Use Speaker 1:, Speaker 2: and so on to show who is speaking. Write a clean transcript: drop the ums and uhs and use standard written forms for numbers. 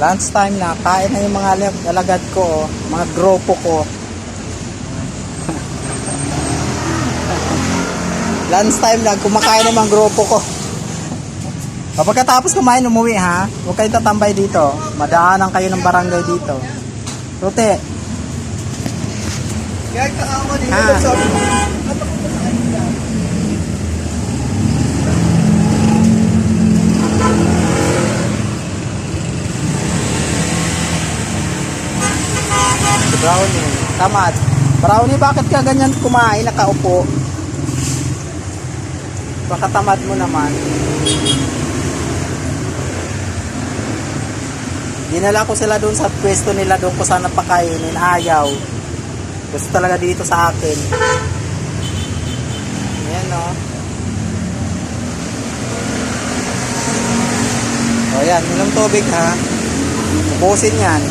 Speaker 1: Lunch time na. Kain na yung mga alagad ko, oh. Mga grupo ko. Lunch time lang. Kumakain na yung mga grupo ko. Pagkatapos kumain, umuwi ha. Huwag kayo tatambay dito. Madaanan kayo ng barangay dito. Rute. Brownie. Tamad. Brownie, bakit ka ganyan kumain? Nakaupo. Baka tamad mo naman. Dinala ko sila doon sa pwesto nila, doon ko sana pakainin. Ayaw. Gusto talaga dito sa akin. Ayan o. O yan, inom tubig ha. Ubusin yan.